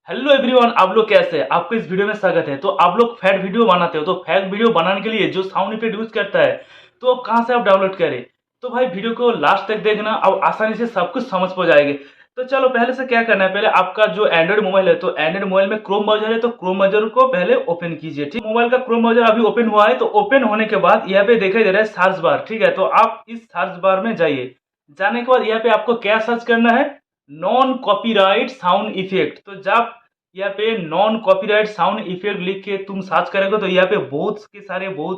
Hello everyone, आप लोग कैसे हैं? आपको इस वीडियो में स्वागत है। तो आप लोग फैक्ट वीडियो बनाते हो, तो फैक्ट वीडियो बनाने के लिए जो साउंड इफेक्ट यूज करता है, तो अब कहाँ से आप डाउनलोड करें? तो भाई वीडियो को लास्ट तक देखना, अब आसानी से सब कुछ समझ पा जाएंगे। तो चलो पहले से क्या करना है, पहले आपका जो एंड्रॉइड मोबाइल है, तो एंड्रॉइड मोबाइल में क्रोम ब्राउजर है, तो क्रोम ब्राउजर को पहले ओपन कीजिए। ठीक, मोबाइल का क्रोम ब्राउजर अभी ओपन हुआ है, तो ओपन होने के बाद यहाँ पे दिखाई दे रहा है सर्च बार। ठीक है, तो आप इस सर्च बार में जाइए। जाने के बाद यहाँ पे आपको क्या सर्च करना है, नॉन कॉपीराइट साउंड इफेक्ट। तो जब यहाँ पे नॉन कॉपीराइट साउंड इफेक्ट लिख के तुम सर्च करोगे, तो यहाँ पे बहुत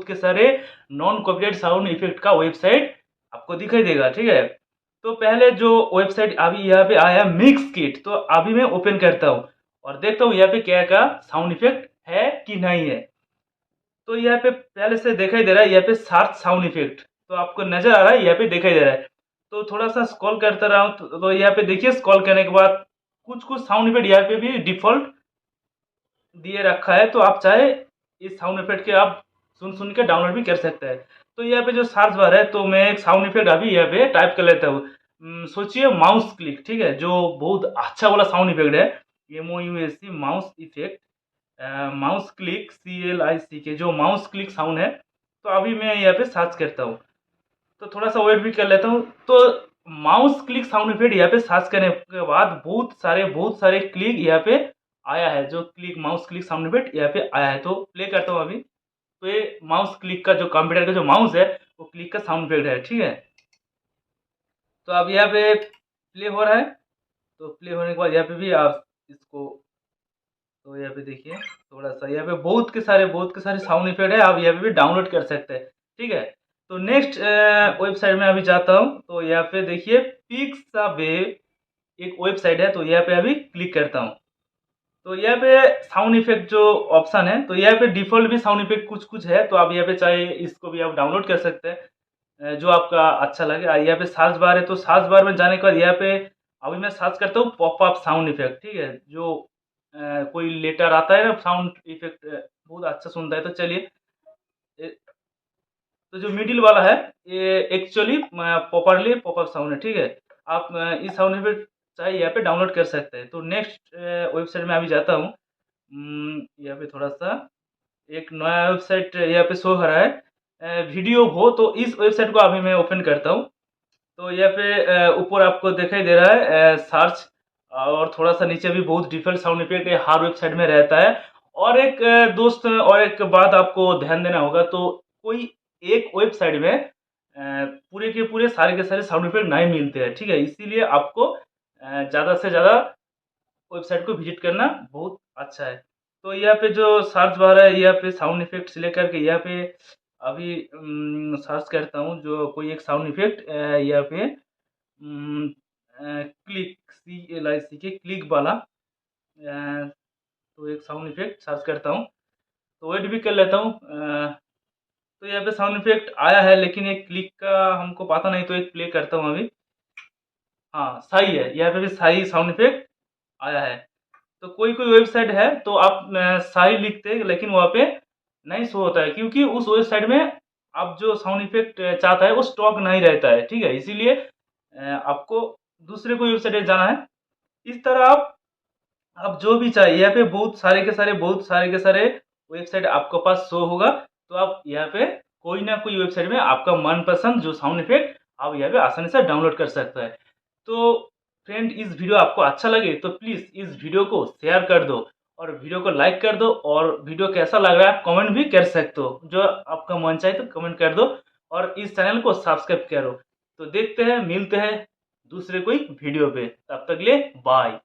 के सारे नॉन कॉपीराइट साउंड इफेक्ट का वेबसाइट आपको दिखाई देगा। ठीक है, तो पहले जो वेबसाइट अभी यहाँ पे आया है मिक्स किट, तो अभी मैं ओपन करता हूँ और देखता हूँ यहाँ पे क्या का साउंड इफेक्ट है कि नहीं है। तो यहाँ पे पहले से दिखाई दे रहा है, यहाँ पे सर्च साउंड इफेक्ट, तो आपको नजर आ रहा है, यहाँ पे दिखाई दे रहा है। तो थोड़ा सा स्क्रॉल करता रहा हूँ, तो यहाँ पे देखिए स्क्रॉल करने के बाद कुछ कुछ साउंड इफेक्ट यहाँ पे भी डिफॉल्ट दिए रखा है, तो आप चाहे इस साउंड इफेक्ट के आप सुन सुन के डाउनलोड भी कर सकते हैं। तो यहाँ पे जो सर्च बार है, तो मैं एक साउंड इफेक्ट अभी यहाँ पे टाइप कर लेता हूँ। सोचिए माउस क्लिक। ठीक है, जो बहुत अच्छा वाला साउंड इफेक्ट है, MOUSE mouse effect, mouse click CLIC के जो माउस क्लिक साउंड है। तो अभी मैं यहाँ पे सर्च करता हूँ, तो थोड़ा सा वेट भी कर लेता हूँ। तो माउस क्लिक साउंड इफेक्ट यहाँ पे सर्च करने के बाद बहुत सारे क्लिक यहाँ पे आया है, जो click mouse click sound effect यहाँ पे आया है। तो प्ले करता हूँ अभी। तो ये माउस क्लिक का जो कंप्यूटर का जो माउस है, वो क्लिक का साउंड इफेक्ट है। ठीक है, तो अब यहाँ पे प्ले हो रहा है। तो प्ले होने के बाद यहाँ पे भी आप इसको, तो यहाँ पे देखिए थोड़ा सा यहाँ पे बहुत के सारे साउंड इफेक्ट है, आप यहाँ पे भी डाउनलोड कर सकते हैं। ठीक है, तो नेक्स्ट वेबसाइट में अभी जाता हूँ। तो यहाँ पे देखिए पिक्सावेव एक वेबसाइट है, तो यहाँ पे अभी क्लिक करता हूँ। तो यहाँ पे साउंड इफेक्ट जो ऑप्शन है, तो यहाँ पे डिफॉल्ट भी साउंड इफेक्ट कुछ कुछ है, तो आप यहाँ पे चाहे इसको भी आप डाउनलोड कर सकते हैं, जो आपका अच्छा लगे। यहाँ पे सर्च बार है, तो सर्च बार में जाने के बाद यहाँ पे अभी मैं सर्च करता हूँ पॉपअप साउंड इफेक्ट। ठीक है, जो कोई लेटर आता है ना साउंड इफेक्ट, बहुत अच्छा सुनता है। तो चलिए, ए- तो जो मिडिल वाला है, ये एक्चुअली प्रॉपरली पॉपअप साउंड है। ठीक है, आप इस साउंड इफेक्ट चाहे यहाँ पे डाउनलोड कर सकते हैं। तो नेक्स्ट वेबसाइट में अभी जाता हूँ। यहाँ पे थोड़ा सा एक नया वेबसाइट यहाँ पे शो हो रहा है, वीडियो हो, तो इस वेबसाइट को अभी मैं ओपन करता हूँ। तो यहाँ पे ऊपर आपको दिखाई दे रहा है सर्च, और थोड़ा सा नीचे भी बहुत डिफॉल्ट साउंड इफेक्ट हर वेबसाइट में रहता है। और एक दोस्त, और एक बात आपको ध्यान देना होगा, तो कोई एक वेबसाइट में पूरे के पूरे सारे के सारे साउंड इफेक्ट नहीं मिलते हैं। ठीक है, इसीलिए आपको ज़्यादा से ज़्यादा वेबसाइट को विजिट करना बहुत अच्छा है। तो यहाँ पे जो सर्च बार है, यहाँ पे साउंड इफेक्ट से लेकर के यहाँ पे अभी सर्च करता हूँ जो कोई एक साउंड इफेक्ट यहाँ पे क्लिक CLIC के क्लिक वाला, तो एक साउंड इफेक्ट सर्च करता हूँ। तो वेट भी कर लेता हूँ। तो यहाँ पे साउंड इफेक्ट आया है, लेकिन एक क्लिक का हमको पता नहीं, तो एक प्ले करता हूँ अभी। हाँ सही है, यहाँ पे भी सही साउंड इफेक्ट आया है। तो कोई कोई वेबसाइट है, तो आप साई लिखते हैं, लेकिन वहाँ पे नहीं शो होता है, क्योंकि उस वेबसाइट में आप जो साउंड इफेक्ट चाहता है वो स्टॉक नहीं रहता है। ठीक है, इसीलिए आपको दूसरे कोई वेबसाइट जाना है। इस तरह आप जो भी चाहिए, यहाँ पे बहुत सारे के सारे वेबसाइट आपके पास शो होगा। तो आप यहाँ पे कोई ना कोई वेबसाइट में आपका मनपसंद जो साउंड इफेक्ट आप यहाँ पे आसानी से डाउनलोड कर सकते हैं। तो फ्रेंड, इस वीडियो आपको अच्छा लगे तो प्लीज़ इस वीडियो को शेयर कर दो, और वीडियो को लाइक कर दो, और वीडियो कैसा लग रहा है कमेंट भी कर सकते हो, जो आपका मन चाहे तो कमेंट कर दो, और इस चैनल को सब्सक्राइब करो। तो देखते हैं, मिलते हैं दूसरे कोई वीडियो पे, तब तक के लिए बाय।